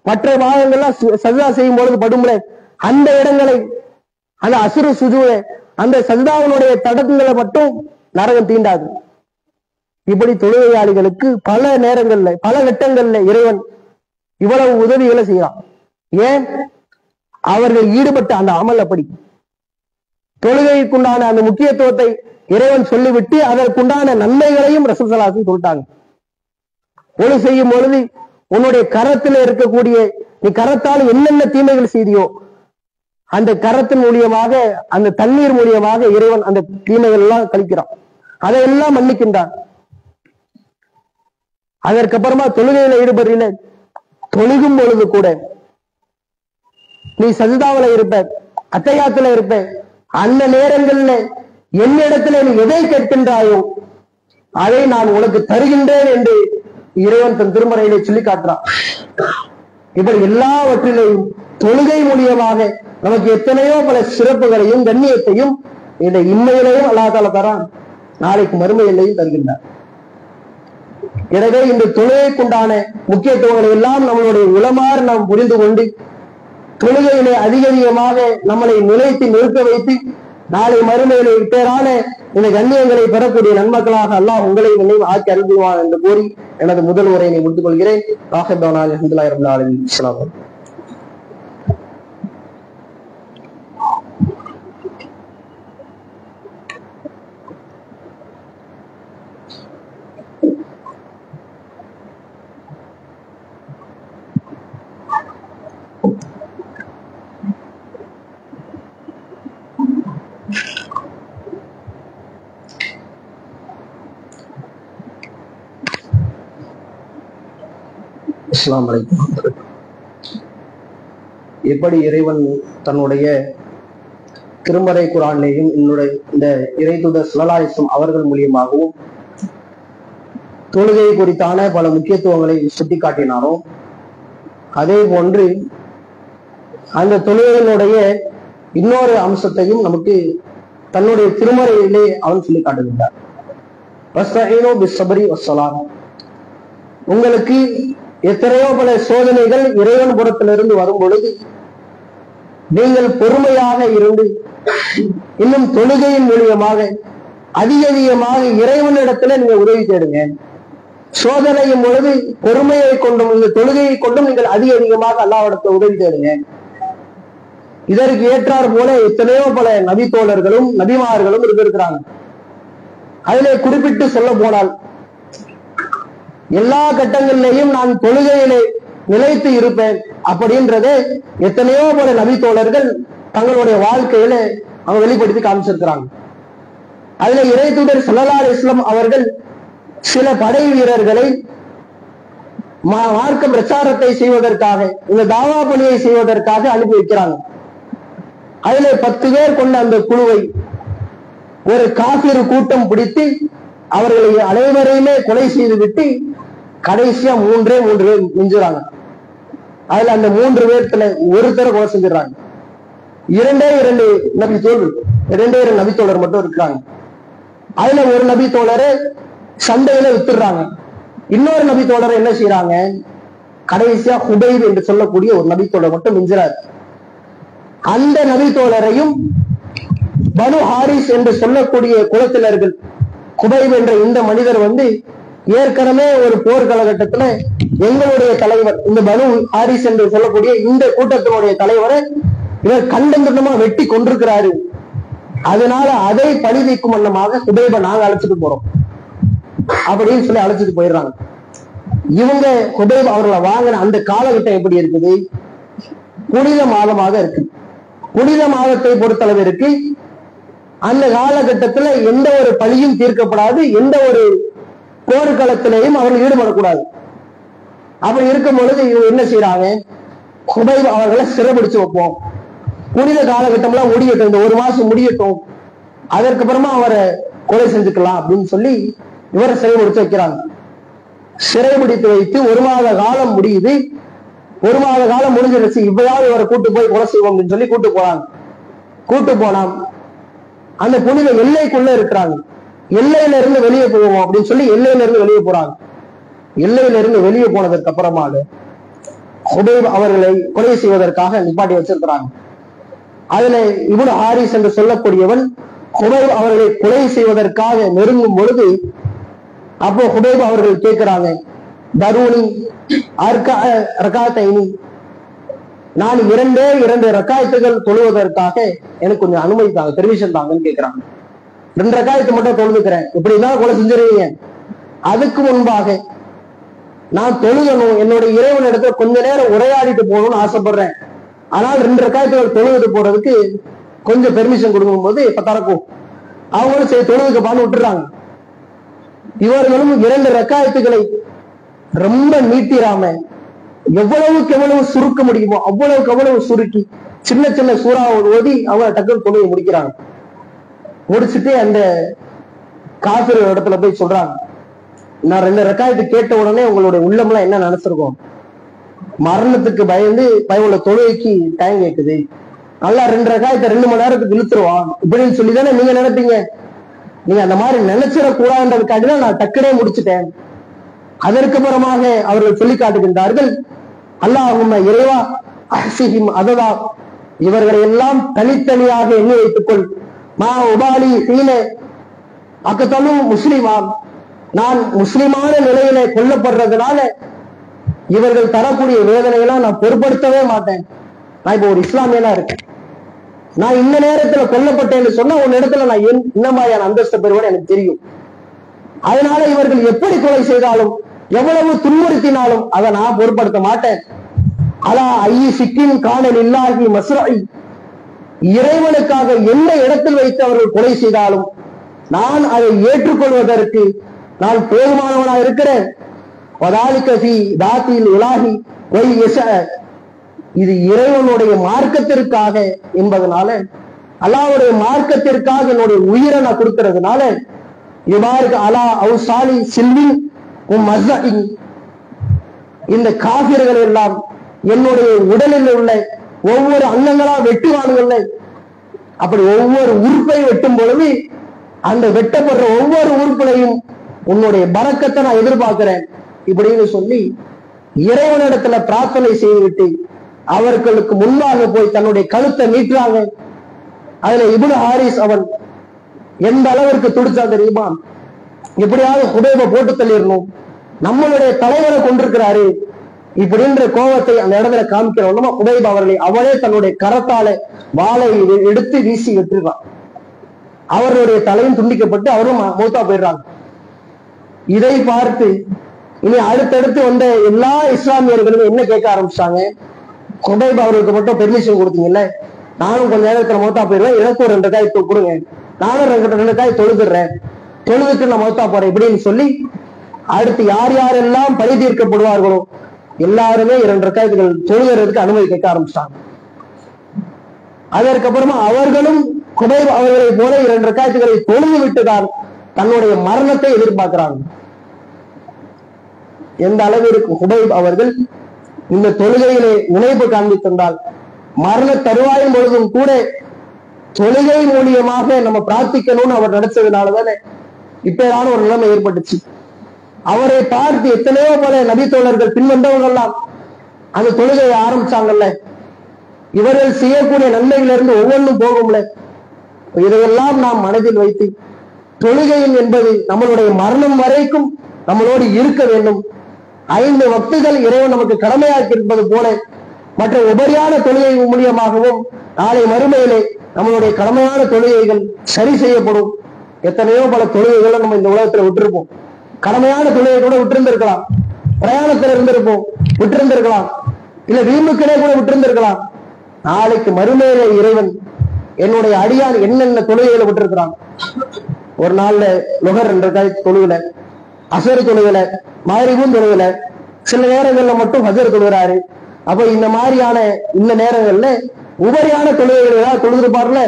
மற்ற பாவங்கள்லாம் சஜ்தா செய்யும் பொழுது படுமுறை அந்த இடங்களை அந்த அசுர சுஜூத அந்த சஜ்தாவினுடைய தடங்களை மட்டும் நரகம் தீண்டாது. இப்படி தொழுகையாளிகளுக்கு பல நேரங்கள்ல பல கட்டங்கள்ல இறைவன் இவ்வளவு உதவிகளை செய்யறான். ஏன்? அவர்கள் ஈடுபட்ட அந்த அமல் அப்படி. தொழுகைக்குண்டான அந்த முக்கியத்துவத்தை இறைவன் சொல்லிவிட்டு அதற்குண்டான நன்மைகளையும் ரசூல் ஸல்லல்லாஹு அலைஹி வஸல்லம் சொல்லிட்டாங்க. ஒளி செய்யும் பொழுது உன்னுடைய கரத்தில் இருக்கக்கூடிய நீ கரத்தால் என்னென்ன தீமைகள் செய்தியோ அந்த கரத்தின் மூலியமாக அந்த தண்ணீர் மூலியமாக இறைவன் அந்த தீமைகள் எல்லாம் கழிக்கிறான், அதையெல்லாம் மன்னிக்கின்றான். அதற்கப்புறமா தொழுகையில ஈடுபடுறீல, தொழுகும் பொழுது கூட நீ சஜ்தாவுல இருப்ப, அத்தஹியாத்துல இருப்ப, அந்த நேரங்கள்ல என்னிடத்துல நீ எதை கேட்கின்றாயோ அதை நான் உனக்கு தருகின்றேன் என்று இறைவன் தன் திருமறையிலே சொல்லி காட்டுறான். இப்படி எல்லாவற்றிலையும் தொழுகை மூலியமாக நமக்கு எத்தனையோ பல சிறப்புகளையும் கண்ணியத்தையும் இந்த இம்மையிலையும் அல்லாஹ் தஆலா தரான், நாளைக்கு மறுமையிலையும் தருகின்றார். எனவே இந்த தொழுகைக்குண்டான முக்கியத்துவங்களை எல்லாம் நம்மளுடைய உளமாறு நாம் புரிந்து கொண்டு தொழுகையிலே அதிகமாக நம்மளை நிலைத்து நிறுத்த வைத்து நாளை மறுமையிலே பேரான இந்த கண்ணியங்களை பெறக்கூடிய நன்மக்களாக அல்லாஹ் உங்களை நினைவு ஆக்கி அருள்வான் என்று கூறி எனது முதல் உரையினை முடித்துக் கொள்கிறேன். அஸ்ஸலாமு அலைக்கும். எப்படி இறைவன் தன்னுடைய திருமறை குர்ஆனிலேயும் இந்த இறைதூதர் ஸல்லல்லாஹு அலைஹி வஸல்லம் அவர்கள் மூலியமாகவும் தொழுகை குறித்தான பல முக்கியத்துவங்களை சுட்டிக்காட்டினாரோ அதே போன்று அந்த தொழுகையினுடைய இன்னொரு அம்சத்தையும் நமக்கு தன்னுடைய திருமறையிலே அவன் சொல்லி காட்டுகின்றார். வஸ்தஈனு பிஸ்ஸப்ரி வஸ்ஸலாத். உங்களுக்கு எத்தனையோ பல சோதனைகள் இறைவன் புறத்திலிருந்து வரும் பொழுது நீங்கள் பொறுமையாக இருந்து இன்னும் தொழுகையின் மூலியமாக அதிகமாக இறைவனிடத்துல நீங்க உதவி தேடுங்க. சோதனையும் பொழுது பொறுமையை கொண்டும் இந்த தொழுகையை கொண்டும் நீங்கள் அதிகமாக அல்லாஹ்விடத்துல உதவி தேடுங்க. இதற்கு ஏற்றார் போல எத்தனையோ பல நபி தோழர்களும் நபிமார்களும் இருந்திருக்கிறாங்க. அதிலே குறிப்பிட்டு சொல்ல போனால் எல்லா கட்டங்களிலேயும் நான் தொழுகையிலே நிலைத்து இருப்பேன் அப்படின்றதே எத்தனையோ பல நபி தோழர்கள் தங்களுடைய வாழ்க்கையில அவங்க வெளிப்படுத்தி காமிச்சிருக்கிறாங்க. அதுல இறைதூதர் ஸல்லல்லாஹு அலைஹி வஸல்லம் அவர்கள் சில படை வீரர்களை மார்க்க பிரச்சாரத்தை செய்வதற்காக இந்த தாவா பணியை செய்வதற்காக அனுப்பி வைக்கிறாங்க. அதுல 10 பேர் கொண்ட அந்த குழுவை ஒரு காஃபிர் கூட்டம் பிடித்து அவர்களை அனைவரையுமே கொலை செய்து விட்டு கடைசியா 3 பேர் மிஞ்சுறாங்க. அதுல அந்த 3 பேர்த்துல ஒருத்தரை கொலை செஞ்சிடறாங்க. 2 நபித்தோழர் மட்டும் இருக்கிறாங்க. அதுல ஒரு நபித்தோழரை சண்டையில வித்துடுறாங்க. இன்னொரு நபித்தோழரை என்ன செய்யறாங்க, கடைசியா ஹுபைப் என்று சொல்லக்கூடிய ஒரு நபித்தோழர் மட்டும் மிஞ்சுறாரு. அந்த நபித்தோழரையும் பனு ஹாரிஸ் என்று சொல்லக்கூடிய குலத்தினர்கள், ஹுபைப் என்ற இந்த மனிதர் ஏற்கனவே ஒரு போர் காலகட்டத்துல எங்களுடைய தலைவர் இந்த பனு ஹாரிஸ் என்று சொல்லக்கூடிய இந்த கூட்டத்தினுடைய தலைவரை இவர் கண்டமா வெட்டி கொண்டிருக்கிறாரு. அதனால அதை பழி வைக்கும் வண்ணமாக ஹுபைபை நாங்க அழைச்சிட்டு போறோம் அப்படின்னு சொல்லி அழைச்சிட்டு போயிடுறாங்க. இவங்க ஹுபைப் அவர்களை வாங்கின அந்த காலகட்டம் எப்படி இருக்குது, புனித மாதமாக இருக்கு. புனித மாதத்தை பொறுத்தளவிற்கு அந்த காலகட்டத்துல எந்த ஒரு பழியும் தீர்க்கப்படாது, எந்த ஒரு போர்க்களத்திலையும் அவர்கள் ஈடுபடக்கூடாது. அப்படி இருக்கும் பொழுது இவங்க என்ன செய்யறாங்க, ஹுபைப் அவர்களை சிறைபிடிச்சு வைப்போம், புனித காலகட்டம்லாம் முடியட்டும், இந்த 1 மாசம் முடியட்டும், அதற்கப்புறமா அவரை கொலை செஞ்சுக்கலாம் அப்படின்னு சொல்லி இவரை சிறைபிடிச்சு வைக்கிறாங்க. சிறைபிடித்து வைத்து 1 மாத காலம் முடியுது. 1 மாத காலம் முடிஞ்சிருச்சு, இப்பயாவது இவரை கூட்டு போய் கொலை செய்வோம் அப்படின்னு சொல்லி கூட்டு போறாங்க. கூட்டு போனா அந்த புனித எல்லைக்குள்ள இருக்கிறாங்க. எல்லையில இருந்து வெளியே போவோம் அப்படின்னு சொல்லி எல்லையில இருந்து வெளியே போறாங்க. எல்லையில இருந்து வெளியே போனதற்கு அப்புறமா ஹுபைப் அவர்களை கொலை செய்வதற்காக நிப்பாட்டி வச்சிருக்கிறாங்க. அதுல இப்னு ஹாரிஸ் என்று சொல்லக்கூடியவன் ஹுபைப் அவர்களை கொலை செய்வதற்காக நெருங்கும் பொழுது அப்போ ஹுபைப் அவர்கள் கேட்கிறாங்க, தருணி ரகாத்தைனி, நான் 2 ரக்காயத்துகள் தொழுவதற்காக எனக்கு கொஞ்சம் அனுமதி தாங்க, பெர்மிஷன் தாங்கன்னு கேட்கிறாங்க. 2 ரக்காயத்தை மட்டும் தொழுதுக்கிறேன், இப்படி இருந்தாலும் கொலை செஞ்சிருவீங்க, அதுக்கு முன்பாக நான் தொழுகணும், என்னுடைய இறைவன் இடத்துல கொஞ்ச நேரம் உரையாடிட்டு போகணும்னு ஆசைப்படுறேன், ஆனால் 2 ரக்காயத்துகள் தொழுவது போறதுக்கு கொஞ்சம் பெர்மிஷன் கொடுக்கும் போது இப்ப தரக்கும் அவங்களும் சரி தொழுதுக்கு பான்னு விட்டுறாங்க. இவர்களும் 2 ரக்காயத்துகளை ரொம்ப நீட்டிராம எவ்வளவுக்கு எவ்வளவு சுருக்க முடியுமோ அவ்வளவுக்கு அவ்வளவு சுருக்கி சின்ன சின்ன சூறாவை ஓதி அவங்க டக்குனு தொழுகை முடிக்கிறாங்க. முடிச்சுட்டு அந்த காஃபிர் இடத்துல போய் சொல்றாங்க, நான் 2 ரக்காயத்து கேட்ட உடனே உங்களுடைய உள்ளம்லாம் என்ன நினைச்சிருக்கோம், மரணத்துக்கு பயந்து பயவுள்ள தொழுகைக்கு டைம் கேட்குது, நல்லா 2 ரக்காயத்தை 2 மணி நேரத்துக்கு இழுத்துருவான் இப்படின்னு சொல்லிதானே நீங்க நினைப்பீங்க. நீங்க அந்த மாதிரி நினைச்சிடக்கூடாதுன்றதுக்காண்டிதான் நான் டக்குனே முடிச்சுட்டேன். அதற்கு புறமாக அவர்கள் சொல்லி காட்டுகின்றார்கள், அல்லாஹும்ம இறைவா அஹ்சிஹிம் அததா, இவர்களை எல்லாம் தனித்தனியாக எண்ணி வைத்துக் கொள். மா உபாலி ஹீன அக்கத்தலு முஸ்லிமான், நான் முஸ்லிமான நிலையில கொல்லப்படுறதுனால இவர்கள் தரக்கூடிய வேதனையெல்லாம் நான் பொருட்படுத்தவே மாட்டேன். நான் இப்ப ஒரு இஸ்லாமியனா இருக்கேன், நான் இந்த நேரத்துல கொல்லப்பட்டேன்னு சொன்னா உன் இடத்துல நான் என்ன மாதிரியான அந்தஸ்து பெறுவேன்னு எனக்கு தெரியும். அதனால இவர்கள் எப்படி கொலை செய்தாலும் எவ்வளவு துன்புறுத்தினாலும் அதை நான் பொருட்படுத்த மாட்டேன். அலா ஐயி சிக்கின் காணல் இல்லாகி மஸ்ரஇ, இறைவனுக்காக எந்த இடத்தில் வைத்து அவர்கள் கொலை செய்தாலும் நான் அதை ஏற்றுக்கொள்வதற்கு நான் போதுமானவனாக இருக்கிறேன். இது இறைவனுடைய மார்க்கத்திற்காக என்பதனால, அல்லாஹ்வுடைய மார்க்கத்திற்காக என்னுடைய உயிரை நான் கொடுக்கிறதுனால, இவ்வாறு அலா அவுசாலி சில்வின் இந்த காபிர்கள் எல்லாம் என்னுடைய உடலில் உள்ள ஒவ்வொரு அங்கங்களா வெட்டுவானுங்கள்ல, அப்படி ஒவ்வொரு உறுப்பை வெட்டும் பொழுது அந்த வெட்டப்படுற ஒவ்வொரு உறுப்பிலையும் உன்னுடைய பரக்கத்தை நான் எதிர்பார்க்கிறேன் இப்படின்னு சொல்லி இறைவனிடத்துல பிரார்த்தனை செய்துவிட்டு அவர்களுக்கு முன்பாக போய் தன்னுடைய கழுத்தை நீட்டுறாங்க. அதுல இப்னு ஹாரிஸ் அவன் எந்த அளவிற்கு துடிச்சா தெரியுமா? எப்படியாவது ஹுதைபை போட்டு தள்ளிடணும், நம்மளுடைய தலைவரை கொண்டிருக்கிறாரு இப்படின்ற கோபத்தை அந்த இடத்துல காமிக்கிறோம். ஹுதைபா அவர்களை அவளே தன்னுடைய கரத்தால வாளை எடுத்து வீசி வெற்றிருக்கான். அவருடைய தலையும் துண்டிக்கப்பட்டு அவரும் மௌத்தா போயிடுறாங்க. இதை பார்த்து இனி அடுத்தடுத்து வந்த எல்லா இஸ்லாமியர்களும் என்ன கேட்க ஆரம்பிச்சாங்க, ஹுதைபா அவர்களுக்கு மட்டும் பெர்மிஷன் கொடுத்தீங்கல்ல, நானும் கொஞ்ச நேரத்துல மௌத்தா போயிடுவேன், எனக்கு ஒரு 2 காய் கொடுங்க, நானும் 2 காய் தொழுதுறேன், தொழுதுக்கு நான் மௌத்தா போறேன் இப்படின்னு சொல்லி அடுத்து யார் யாரெல்லாம் பழி தீர்க்கப்படுவார்களோ எல்லாருமே 2 காய்கள் தொழுகிறதுக்கு அனுமதி கேட்க ஆரம்பிச்சாங்க. அதற்கப்புறமா அவர்களும் ஹுதைபா அவர்களை போல 2 காய்களை தொழுது விட்டுதான் தன்னுடைய மரணத்தை எதிர்பார்க்கிறாங்க. எந்த அளவிற்கு ஹுதைபா அவர்கள் இந்த தொழுகையிலே இணைப்பு காண்பித்திருந்தால், மரண தருவாயும் பொழுதும் கூட தொழுகை மூலியமாக நம்ம பிரார்த்திக்கணும்னு அவர் நினைச்சதுனாலதானே இப்பேரான ஒரு நிலைமை ஏற்பட்டுச்சு. அவரை பார்த்து எத்தனையோ போல நபி தோழர்கள் பின்வந்தவங்க எல்லாம் அந்த தொழுகையை ஆரம்பிச்சாங்கல்ல, இவர்கள் செய்யக்கூடிய நன்மையிலிருந்து ஒவ்வொன்றும் போகும்ல. இதையெல்லாம் நாம் மனதில் வைத்து தொழுகையில் என்பது நம்மளுடைய மரணம் வரைக்கும் நம்மளோடு இருக்க வேண்டும். 5 வக்துகள் இறைவன் நமக்கு கடமையாக்கி இருப்பது போல மற்ற உபரியான தொழுகை மூலியமாகவும் நாளை மறுமையிலே நம்மளுடைய கடமையான தொழுகைகள் சரி செய்யப்படும். எத்தனையோ பல தொழுகைகளை நம்ம இந்த உலகத்துல விட்டுருப்போம். கடமையான தொழுகை கூட விட்டிருந்திருக்கலாம், பிரயாணத்துல இருந்திருப்போம் விட்டிருந்திருக்கலாம், இல்ல வீம்புக்கிலே கூட விட்டிருந்திருக்கலாம். நாளைக்கு மறுமையில இறைவன் என்னுடைய அடியான் என்னென்ன தொழுகைகளை விட்டிருக்கிறான். ஒரு நாள்ல நுகர் 2 காய் தொழுகல, அசர் தொழுகல, மகரிபும் தொழுகல, சில நேரங்கள்ல மட்டும் ஹஜர் தொழுகிறாரு. அப்ப இந்த மாதிரியான இந்த நேரங்கள்ல உபரியான தொழுகைகள் ஏதாவது தொழுதுப்பாருல,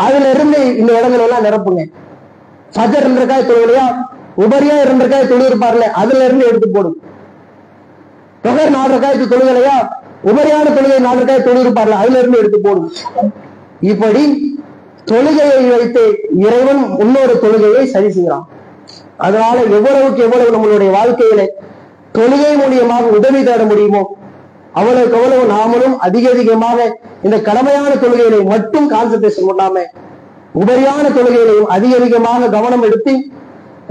அதுல இருந்து இந்த இடங்கள் எல்லாம் நிரப்புங்க. ஃபஜர் 2 காய் தொழுகலையா, உபரியா 2 காய் தொழுதுப்பாருல, அதுல இருந்து எடுத்து போடும். நுகர் 4 காய்க்கு தொழுகலையா, உபரியான தொழுகை 4 காய் தொழுதுப்பாருல, அதுல இருந்து எடுத்து போடும். இப்படி தொழுகையை வைத்து இறைவன் இன்னொரு தொழுகையை சரி செய்யறான். அதனால எவ்வளவுக்கு எவ்வளவு நம்மளுடைய வாழ்க்கையில தொழுகை மூலியமாக உதவி தேட முடியுமோ அவ்வளவுக்கு அவ்வளவு நாமளும் அதிகமாக இந்த கடமையான தொழுகைகளை மட்டும் கான்சன்ட்ரேஷன் பண்ணாம உபரியான தொழுகைகளையும் அதிகமாக கவனம் எடுத்து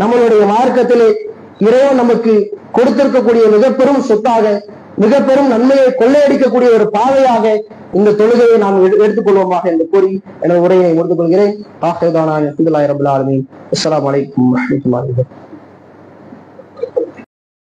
நம்மளுடைய மார்க்கத்திலே இறைவன் நமக்கு கொடுத்திருக்கக்கூடிய மிகப்பெரும் சொத்தாக மிக பெரும் நன்மையை கொள்ளையடிக்கக்கூடிய ஒரு பாதையாக இந்த தொழுகையை நாம் எடுத்துக்கொள்வோமாக என்று கூறி எனது உரையை முடித்துக் கொள்கிறேன். அஸ்ஸலாமு அலைக்கும் வரஹ்மத்துல்லாஹி வபரகாத்துஹு.